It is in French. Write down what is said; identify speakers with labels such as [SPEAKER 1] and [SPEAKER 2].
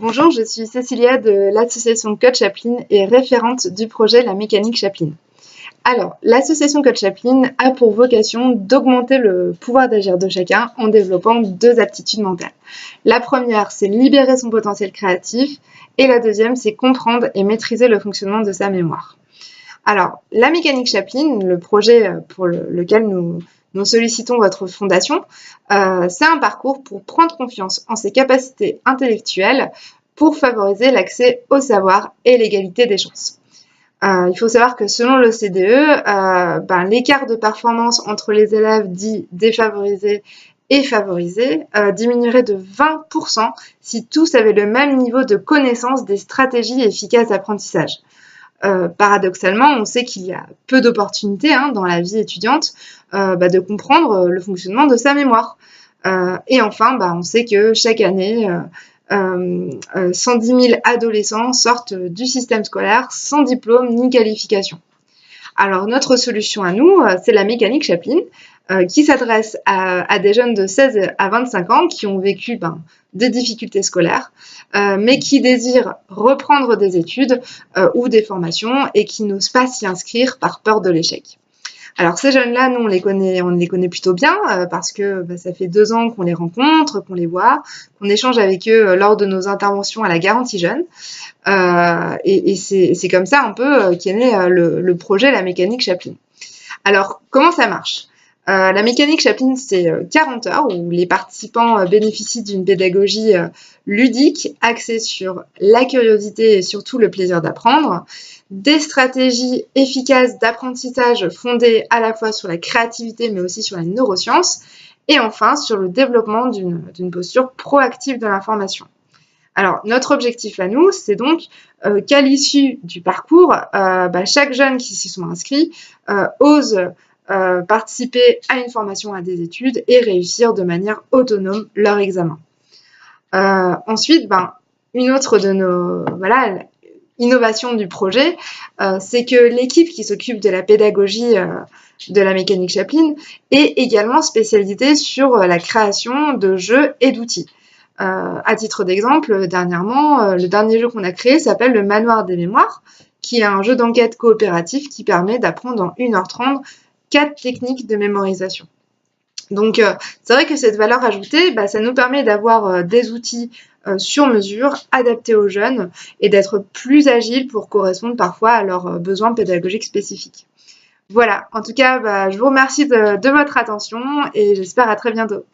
[SPEAKER 1] Bonjour, je suis Cécilia de l'association Code Chaplin et référente du projet La Mécanique Chaplin. Alors, l'association Code Chaplin a pour vocation d'augmenter le pouvoir d'agir de chacun en développant deux aptitudes mentales. La première, c'est libérer son potentiel créatif et la deuxième, c'est comprendre et maîtriser le fonctionnement de sa mémoire. Alors, La Mécanique Chaplin, le projet pour lequel nous sollicitons votre fondation, c'est un parcours pour prendre confiance en ses capacités intellectuelles pour favoriser l'accès au savoir et l'égalité des chances. Il faut savoir que selon l'OCDE, l'écart de performance entre les élèves dits défavorisés et favorisés diminuerait de 20% si tous avaient le même niveau de connaissance des stratégies efficaces d'apprentissage. Paradoxalement, on sait qu'il y a peu d'opportunités dans la vie étudiante de comprendre le fonctionnement de sa mémoire. Et enfin, on sait que chaque année, 110 000 adolescents sortent du système scolaire sans diplôme ni qualification. Alors, notre solution à nous, c'est la mécanique Chaplin, qui s'adresse à des jeunes de 16 à 25 ans qui ont vécu des difficultés scolaires, mais qui désirent reprendre des études ou des formations et qui n'osent pas s'y inscrire par peur de l'échec. Alors ces jeunes-là, nous, on les connaît plutôt bien parce que ça fait 2 ans qu'on les rencontre, qu'on les voit, qu'on échange avec eux lors de nos interventions à la Garantie Jeunes. Et c'est comme ça un peu qu'est né le projet La Mécanique Chaplin. Alors, comment ça marche ? La mécanique Chaplin, c'est 40 heures où les participants bénéficient d'une pédagogie ludique axée sur la curiosité et surtout le plaisir d'apprendre, des stratégies efficaces d'apprentissage fondées à la fois sur la créativité mais aussi sur les neurosciences, et enfin sur le développement d'une posture proactive de l'information. Alors, notre objectif à nous, c'est donc qu'à l'issue du parcours, chaque jeune qui s'y sont inscrits ose participer à une formation, à des études et réussir de manière autonome leur examen. Ensuite, une autre de nos innovations du projet, c'est que l'équipe qui s'occupe de la pédagogie de la mécanique Chaplin est également spécialisée sur la création de jeux et d'outils. À titre d'exemple, dernièrement, le dernier jeu qu'on a créé s'appelle le Manoir des mémoires, qui est un jeu d'enquête coopératif qui permet d'apprendre en 1h30 4 techniques de mémorisation. Donc, c'est vrai que cette valeur ajoutée, ça nous permet d'avoir des outils sur mesure, adaptés aux jeunes, et d'être plus agiles pour correspondre parfois à leurs besoins pédagogiques spécifiques. Voilà, en tout cas, je vous remercie de votre attention et j'espère à très bientôt.